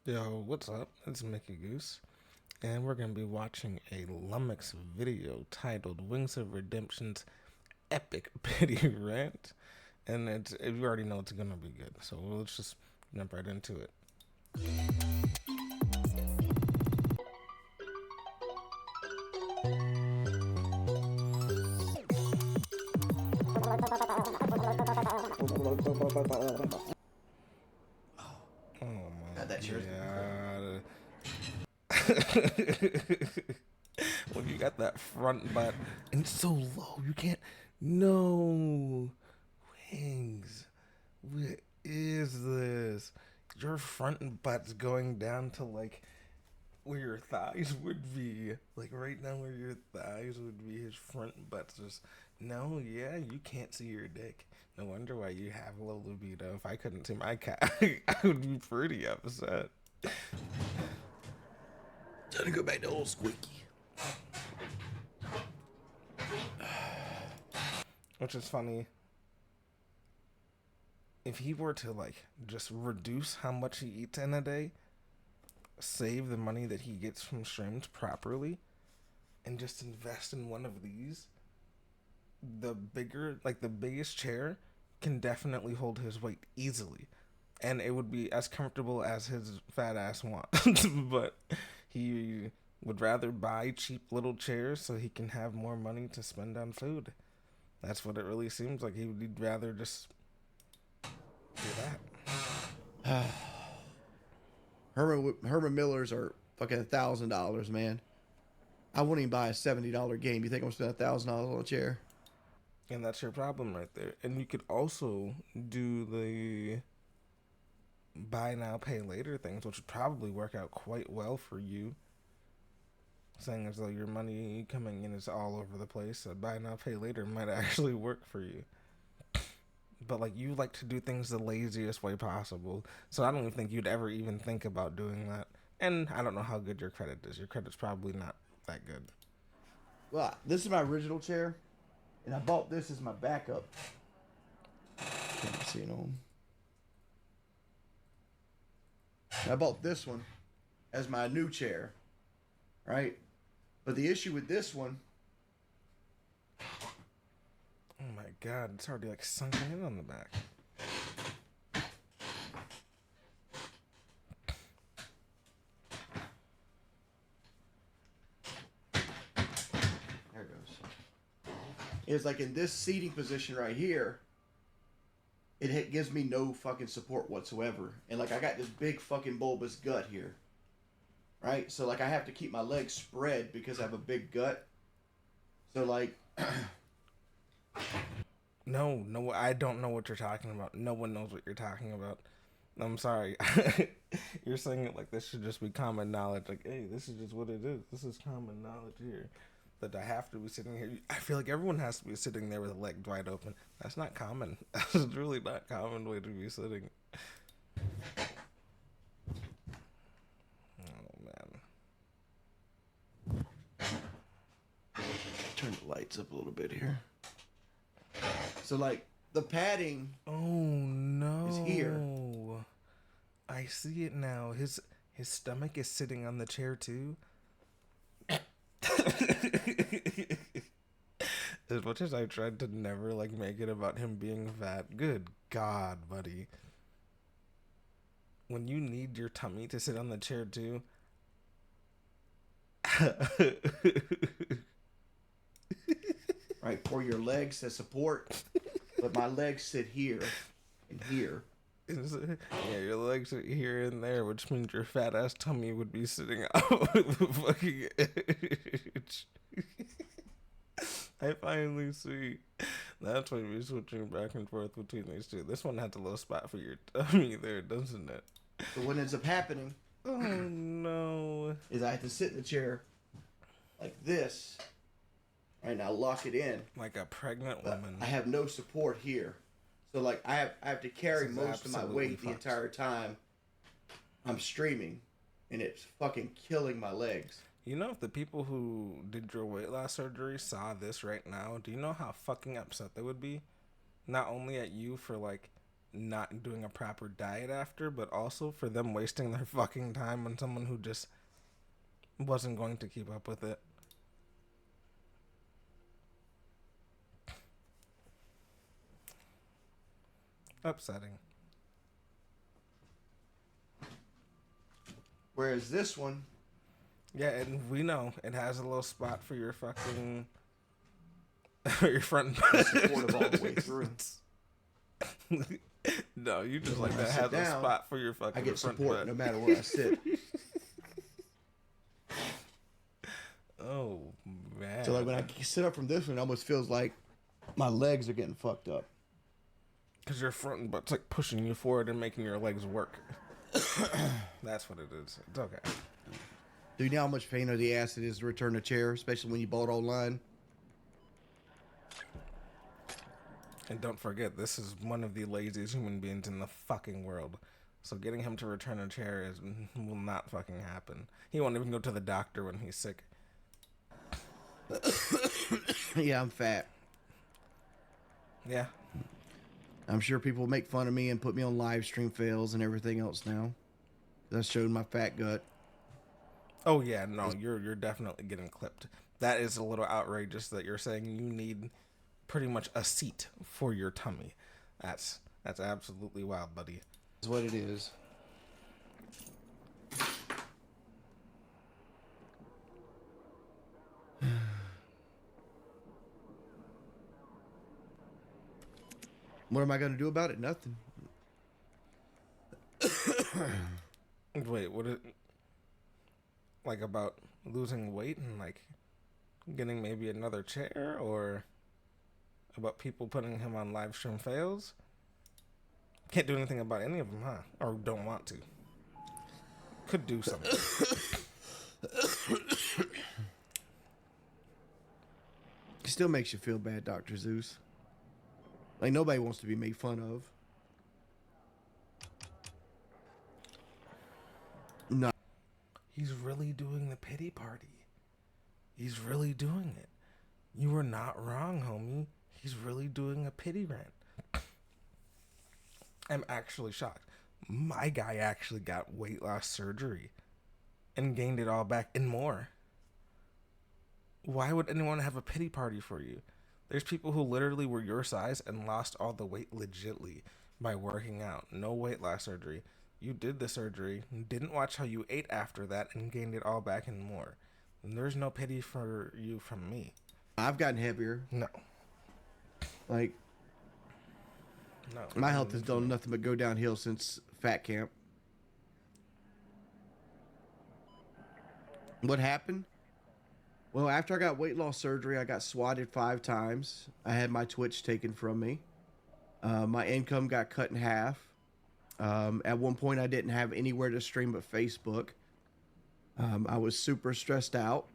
Yo, what's up? It's Mickey Goose, and we're gonna be watching a Lummox video titled "Wings of Redemption's Epic Pity Rant," and you already know it's gonna be good. So let's just jump right into it. Oh God, my that chair's god! When you got that front butt and it's so low, you can't. No wings. What is this? Your front butt's going down to like where your thighs would be. Like right now where your thighs would be, his front butt's just no, yeah, you can't see your dick. No wonder why you have low libido. If I couldn't see my cat, I would be pretty upset. time to go back to old squeaky. Which is funny. If he were to like just reduce how much he eats in a day, save the money that he gets from streams properly, and just invest in one of these, the biggest chair can definitely hold his weight easily. And it would be as comfortable as his fat ass wants. But he would rather buy cheap little chairs so he can have more money to spend on food. That's what it really seems like. He'd rather just do that. Herman Millers are fucking $1,000, man. I wouldn't even buy a $70 game. You think I'm gonna spend $1,000 on a chair? And that's your problem right there. And you could also do the buy now, pay later things, which would probably work out quite well for you. Saying as though your money coming in is all over the place, so buy now, pay later might actually work for you. But like you like to do things the laziest way possible, so I don't even think you'd ever even think about doing that. And I don't know how good your credit is. Your credit's probably not that good. Well, this is my original chair, and I bought this as my backup. Can't see it on. I bought this one as my new chair, right? But the issue with this one, Oh my god, it's already like sunken in on the back. there it goes, is like in this seating position right here. It gives me no fucking support whatsoever. And like I got this big fucking bulbous gut here. Right? So like I have to keep my legs spread because I have a big gut. So like No, I don't know what you're talking about. No one knows what you're talking about. I'm sorry. You're saying it like this should just be common knowledge. Like, hey, this is just what it is. This is common knowledge here. That I have to be sitting here. I feel like everyone has to be sitting there with the legs wide open. That's not common. That's really not common way to be sitting. Oh man. turn the lights up a little bit here. So like the padding Oh no. is here. I see it now. His stomach is sitting on the chair too. As much as I tried to never like make it about him being fat, good God, buddy. When you need your tummy to sit on the chair too. Right? For your legs to support. But my legs sit here and here. Yeah, your legs are here and there, which means your fat ass tummy would be sitting out with the fucking edge. I finally see. That's why we're switching back and forth between these two. This one has a little spot for your tummy there, doesn't it? So what ends up happening Oh no. is I have to sit in the chair like this. Right now, lock it in. Like a pregnant But woman. I have no support here. So like I have to carry This is most of my absolutely weight the fucked. entire time I'm streaming, and it's fucking killing my legs. You know, if the people who did your weight loss surgery saw this right now, do you know how fucking upset they would be? Not only at you for like not doing a proper diet after, but also for them wasting their fucking time on someone who just wasn't going to keep up with it. Upsetting. Whereas this one, Yeah, and we know it has a little spot for your fucking your front supportive all the way through. No, you just When like I that sit has a down, spot for your fucking I get front support butt. no matter where I sit. Oh man. So like when I sit up from this one, it almost feels like my legs are getting fucked up. Because your front butt's like pushing you forward and making your legs work. That's what it is. It's okay. Do you know how much pain in the ass it is to return a chair, especially when you bought online? And don't forget, this is one of the laziest human beings in the fucking world. So getting him to return a chair will not fucking happen. He won't even go to the doctor when he's sick. Yeah, I'm fat. Yeah. I'm sure people make fun of me and put me on live stream fails and everything else now. That showed my fat gut. Oh yeah, no, you're definitely getting clipped. That is a little outrageous that you're saying you need pretty much a seat for your tummy. That's absolutely wild, buddy. That's what it is. What am I going to do about it? Nothing. Wait, what is like about losing weight and like getting maybe another chair, or about people putting him on live stream fails? Can't do anything about any of them, huh? Or don't want to. Could do something. It still makes you feel bad, Dr. Zeus. Like nobody wants to be made fun of. No. He's really doing the pity party. He's really doing it. You were not wrong, homie. He's really doing a pity rant. I'm actually shocked. My guy actually got weight loss surgery and gained it all back and more. Why would anyone have a pity party for you? There's people who literally were your size and lost all the weight legitly by working out. No weight loss surgery. You did the surgery, didn't watch how you ate after that, and gained it all back and more. And there's no pity for you from me. I've gotten heavier. No. Like, No. my health has done nothing but go downhill since fat camp. What happened? Well, after I got weight loss surgery, I got swatted 5 times. I had my Twitch taken from me. My income got cut in half. At one point, I didn't have anywhere to stream but Facebook. I was super stressed out.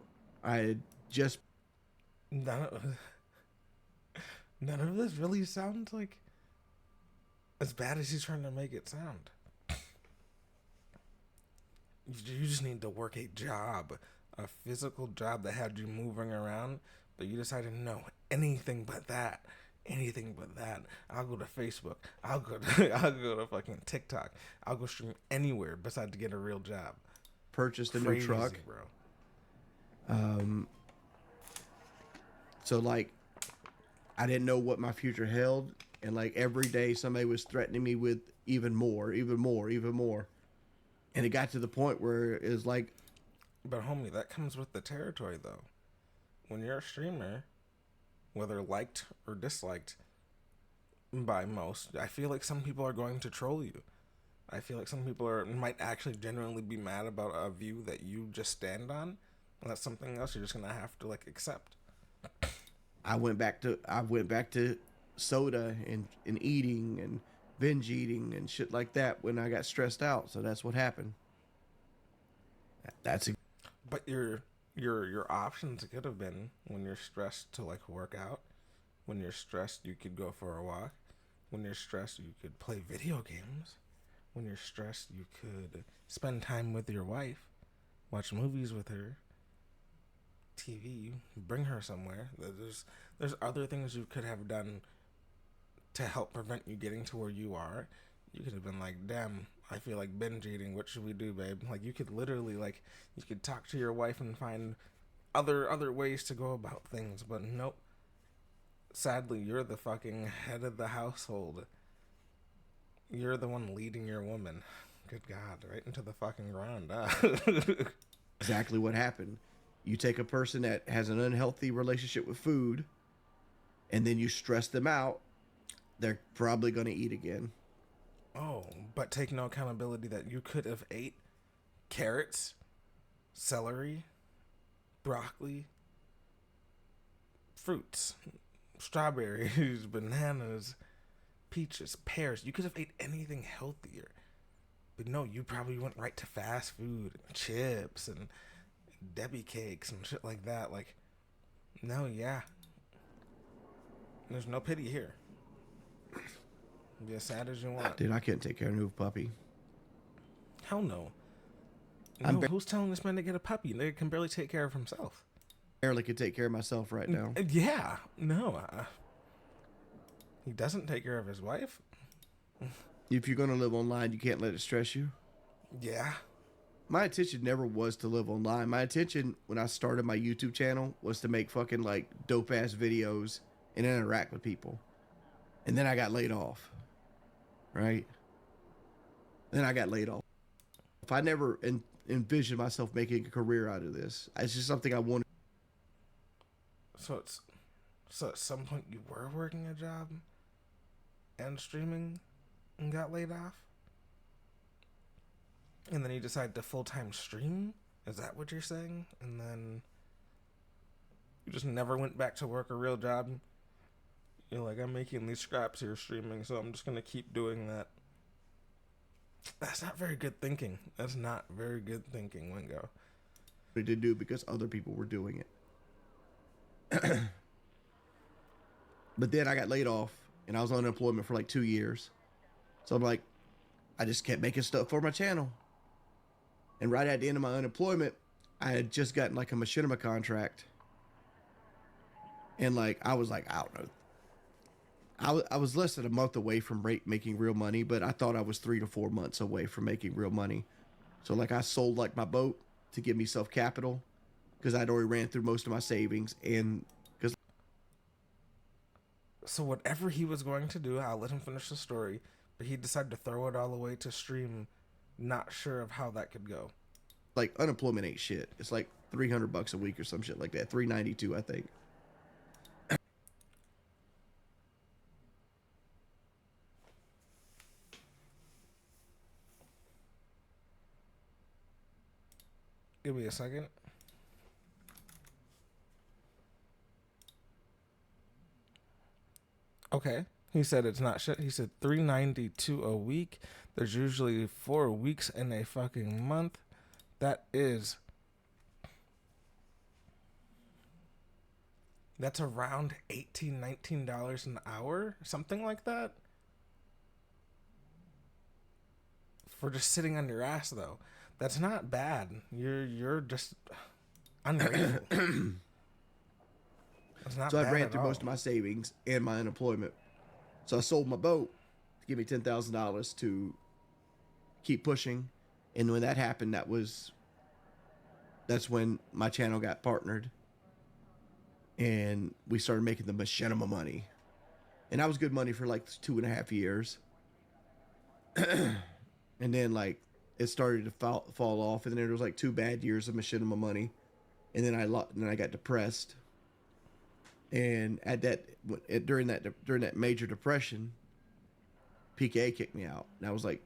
I had just... None of this really sounds like as bad as he's trying to make it sound. You just need to work a job, a physical job that had you moving around, but you decided no, anything but that. Anything but that. I'll go to Facebook. I'll go to fucking TikTok. I'll go stream anywhere besides to get a real job. purchased a Crazy, new truck. Bro. So like, I didn't know what my future held, and like every day somebody was threatening me with even more, even more, even more, and it got to the point where it was like, But homie, that comes with the territory though. When you're a streamer, whether liked or disliked by most, I feel like some people are going to troll you. I feel like some people might actually genuinely be mad about a view that you just stand on, and that's something else you're just gonna have to like accept. I went back to soda and eating and binge eating and shit like that when I got stressed out. So that's what happened. That's a But your options could have been, when you're stressed, to like work out. When you're stressed, you could go for a walk. When you're stressed, you could play video games. When you're stressed, you could spend time with your wife, watch movies with her, TV, bring her somewhere. There's other things you could have done to help prevent you getting to where you are, you could have been like, damn, I feel like binge eating. What should we do, babe? Like, you could literally, like, you could talk to your wife and find other ways to go about things. But nope. Sadly, you're the fucking head of the household. You're the one leading your woman. Good God, right into the fucking ground. Exactly what happened. You take a person that has an unhealthy relationship with food, and then you stress them out, they're probably going to eat again. Oh, but take no accountability that you could have ate carrots, celery, broccoli, fruits, strawberries, bananas, peaches, pears. You could have ate anything healthier. But no, you probably went right to fast food, and chips, and Debbie cakes and shit like that. Like, no, yeah. There's no pity here. Be as sad as you want. Dude, I couldn't take care of a new puppy. Hell no. No, who's telling this man to get a puppy? They can barely take care of himself. Barely could take care of myself right now. Yeah, no. He doesn't take care of his wife. If you're going to live online, you can't let it stress you. Yeah. My intention never was to live online. My intention when I started my YouTube channel was to make fucking like dope ass videos and interact with people. And then I got laid off. Right? Then I got laid off. If I never envisioned myself making a career out of this, it's just something I wanted. So at some point you were working a job and streaming and got laid off? And then you decided to full-time stream? Is that what you're saying? And then you just never went back to work a real job? You're like, I'm making these scraps here streaming, so I'm just going to keep doing that. That's not very good thinking. That's not very good thinking, Wingo. I did do because other people were doing it. But then I got laid off and I was on unemployment for like 2 years. So I'm like, I just kept making stuff for my channel. And right at the end of my unemployment, I had just gotten like a machinima contract. And like, I was like, I don't know. I was less than a month away from making real money, but I thought I was 3 to 4 months away from making real money. So like I sold like my boat to give me self capital because I'd already ran through most of my savings and because. So whatever he was going to do, I'll let him finish the story, but he decided to throw it all away to stream, not sure of how that could go. Like unemployment ain't shit. It's like $300 a week or some shit like that. $392, I think. Give me a second. Okay. He said it's not shit. He said $392 a week. There's usually 4 weeks in a fucking month. That's around $18, $19 an hour, something like that. For just sitting on your ass, though. That's not bad. You're just ungrateful. That's not So bad I ran at through all. most of my savings and my unemployment. So I sold my boat to give me $10,000 to keep pushing. And when that happened, that's when my channel got partnered. And we started making the machinima money. And that was good money for like 2.5 years. And then like it started to fall off. And then there was like 2 bad years of machinima money. And then I got depressed. And during that major depression, PKA kicked me out. And that was like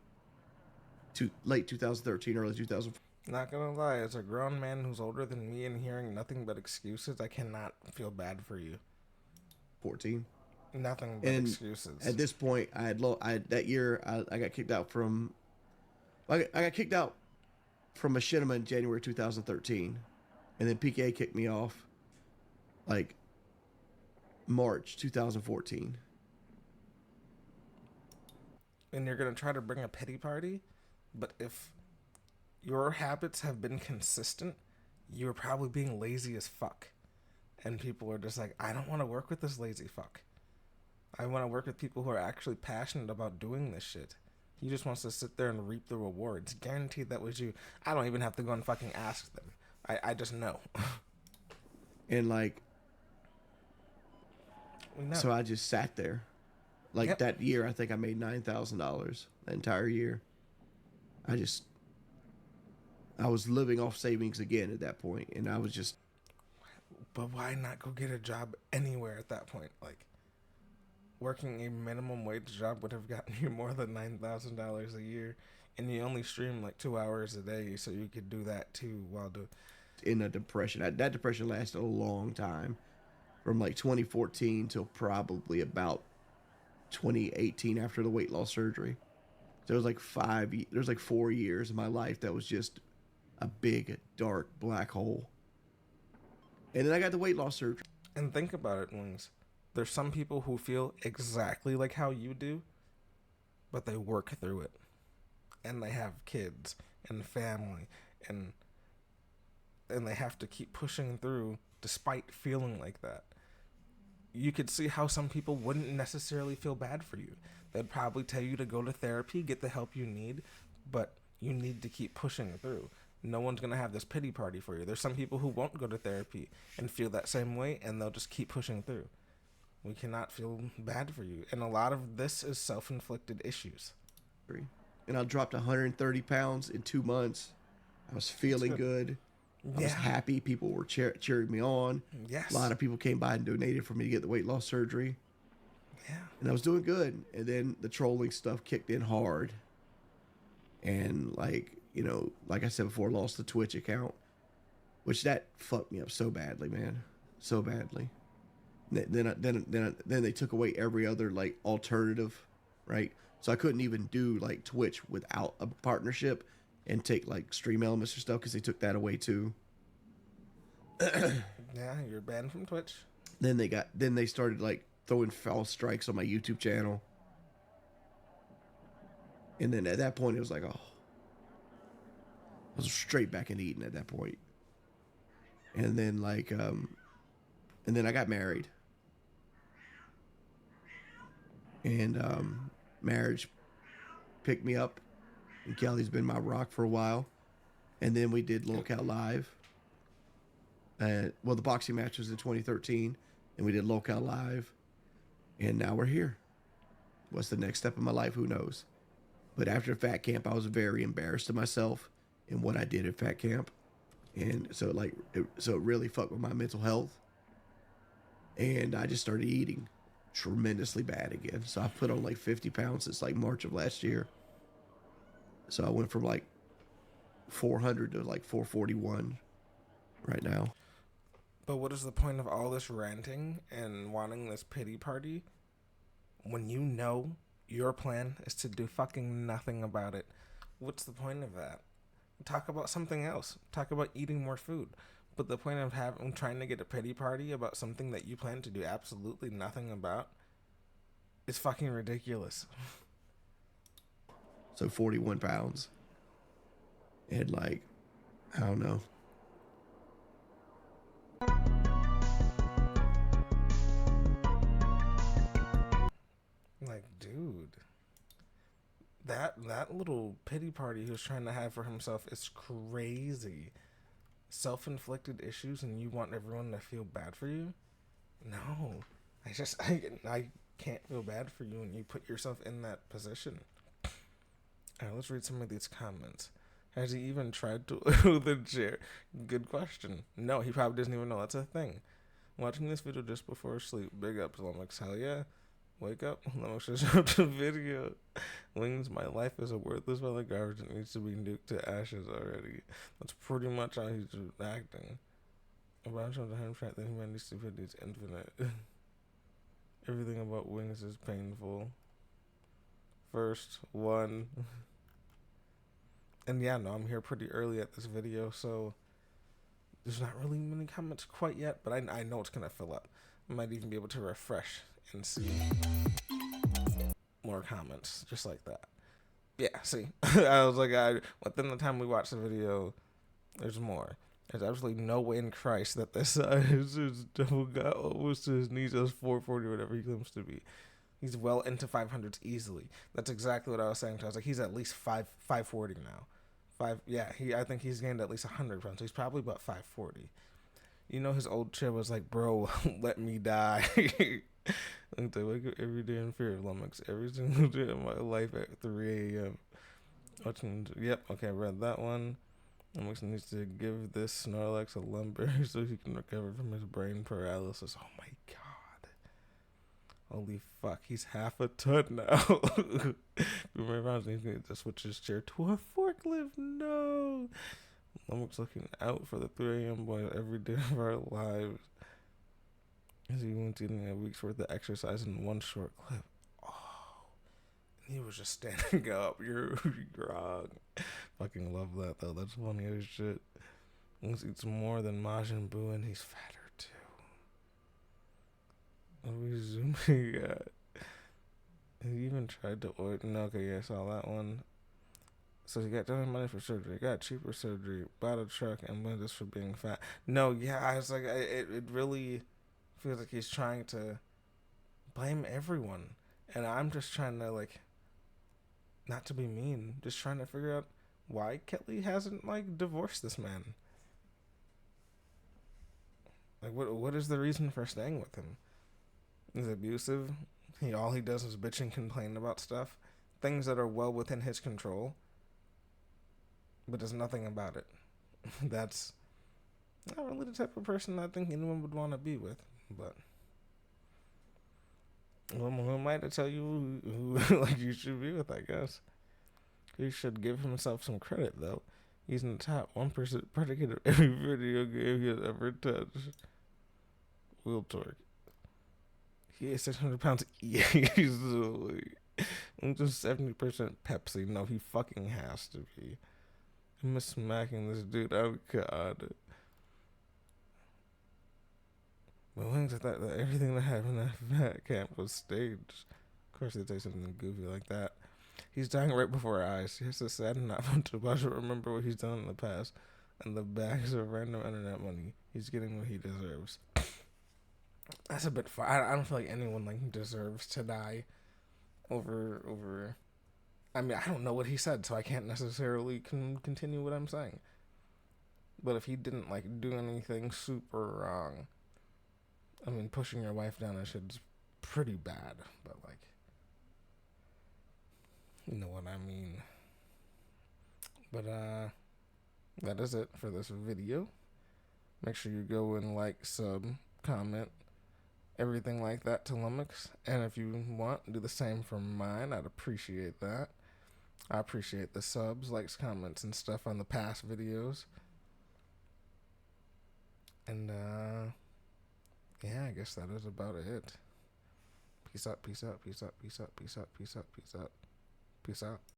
late 2013, early 2014. Not gonna lie, as a grown man who's older than me and hearing nothing but excuses, I cannot feel bad for you. Nothing but excuses. At this point, that year I got kicked out from. I got kicked out from Machinima in January 2013, and then PKA kicked me off, like March 2014. And you're gonna try to bring a pity party, but if your habits have been consistent, you're probably being lazy as fuck. And people are just like, I don't want to work with this lazy fuck. I want to work with people who are actually passionate about doing this shit. He just wants to sit there and reap the rewards. Guaranteed that was you. I don't even have to go and fucking ask them. I just know. And like, We know. so I just sat there. Like Yep. that year, I think I made $9,000 the entire year. I was living off savings again at that point, and I was just. But why not go get a job anywhere at that point? Like, working a minimum wage job would have gotten you more than $9,000 a year, and you only stream like 2 hours a day, so you could do that too while doing. In a depression. That depression lasted a long time, from like 2014 till probably about 2018 after the weight loss surgery. There was like 4 years of my life that was just a big dark black hole. And then I got the weight loss surgery. And think about it, Wings. There's some people who feel exactly like how you do, but they work through it. And they have kids and family, and they have to keep pushing through despite feeling like that. You could see how some people wouldn't necessarily feel bad for you. They'd probably tell you to go to therapy, get the help you need, but you need to keep pushing through. No one's going to have this pity party for you. There's some people who won't go to therapy and feel that same way, and they'll just keep pushing through. We cannot feel bad for you. And a lot of this is self-inflicted issues. And I dropped 130 pounds in 2 months. I was feeling good. I was happy. People were cheering me on. Yes. A lot of people came by and donated for me to get the weight loss surgery. Yeah. And I was doing good. And then the trolling stuff kicked in hard. And like, you know, like I said before, lost the Twitch account, which that fucked me up so badly, man. So badly. Then they took away every other like alternative, right? So I couldn't even do like Twitch without a partnership and take like stream elements or stuff because they took that away too. Yeah, you're banned from Twitch. Then they started like throwing false strikes on my YouTube channel. And then at that point it was like, oh, I was straight back in eating at that point. And then like and then I got married. And marriage picked me up, and Kelly's been my rock for a while. And then we did Lolcow Live. Well, the boxing match was in 2013, and we did Lolcow Live, and now we're here. What's the next step in my life? Who knows? But after Fat Camp, I was very embarrassed of myself and what I did at Fat Camp, and so it really fucked with my mental health. And I just started eating tremendously bad again. So I put on like 50 pounds since like March of last year. So I went from like 400 to like 441 right now. But what is the point of all this ranting and wanting this pity party when you know your plan is to do fucking nothing about it? What's the point of that? Talk about something else. Talk about eating more food. But the point of trying to get a pity party about something that you plan to do absolutely nothing about is fucking ridiculous. So 41 pounds. And like, I don't know. Like, dude, that little pity party he was trying to have for himself is crazy. Self-inflicted issues, and you want everyone to feel bad for you? No, I can't feel bad for you when you put yourself in that position. All right, let's read some of these comments. Has he even tried to with a chair? Good question. No, he probably doesn't even know that's a thing. Watching this video just before sleep. Big up to Lumix. Hell yeah. Wake up. Lumix just dropped a video. Wings, my life is a worthless pile of garbage that needs to be nuked to ashes already. That's pretty much how he's acting. About the him track that humanity's stupidity is infinite. Everything about Wings is painful. First one. And yeah, no, I'm here pretty early at this video, so there's not really many comments quite yet, but I know it's gonna fill up. I might even be able to refresh and see more comments just like that. Yeah, see, I was like, within the time we watch the video, there's more. There's absolutely no way in Christ that this is double got almost to his knees as 440 or whatever he claims to be. He's well into 500s easily. That's exactly what I was saying. I was like, he's at least 540 now. Yeah. I think he's gained at least 100 pounds. So he's probably about 540. You know, his old chair was like, bro, let me die. Like, I wake up every day in fear of lummox every single day of my life at 3 a.m. Yep, okay, I read that one. Lummox needs to give this Snorlax a lumber so he can recover from his brain paralysis. Oh my god. Holy fuck, he's half a ton now. Remember, he needs to switch his chair to a forklift. No. Lummox looking out for the 3 a.m. boy every day of our lives. As he went getting a week's worth of exercise in one short clip. Oh, he was just standing up. You're wrong. Fucking love that though. That's funny as shit. Lummox eats more than Majin Buu and he's fatter too. What are we zooming at? He even tried to order. No, okay, yeah, I saw that one. So he got donor money for surgery, got cheaper surgery, bought a truck, and blamed us for being fat. No, yeah, I was like, it really feels like he's trying to blame everyone. And I'm just trying to, like, not to be mean, just trying to figure out why Kelly hasn't, like, divorced this man. Like, what is the reason for staying with him? He's abusive. All he does is bitch and complain about stuff. Things that are well within his control. But does nothing about it. That's not really the type of person I think anyone would want to be with. But who am I to tell you who like you should be with? I guess he should give himself some credit though. He's in the top 1% predicate of every video game he has ever touched. Will Torque. He is 600 pounds easily. I'm just 70% Pepsi. No, he fucking has to be. I'm smacking this dude. Oh god. But when I thought that everything that happened at that camp was staged. Of course, they say something goofy like that. He's dying right before our eyes. He's so sad and not fun to watch or remember what he's done in the past. And the bags of random internet money. He's getting what he deserves. That's a bit far. I don't feel like anyone like deserves to die over. I mean, I don't know what he said, so I can't necessarily continue what I'm saying. But if he didn't like do anything super wrong, I mean, pushing your wife down a shit's pretty bad. But like, you know what I mean. But that is it for this video. Make sure you go and like, sub, comment, everything like that to Lummox. And if you want, do the same for mine. I'd appreciate that. I appreciate the subs, likes, comments, and stuff on the past videos. And yeah, I guess that is about it. Peace out, peace out, peace out, peace out, peace out, peace out, peace out, peace out.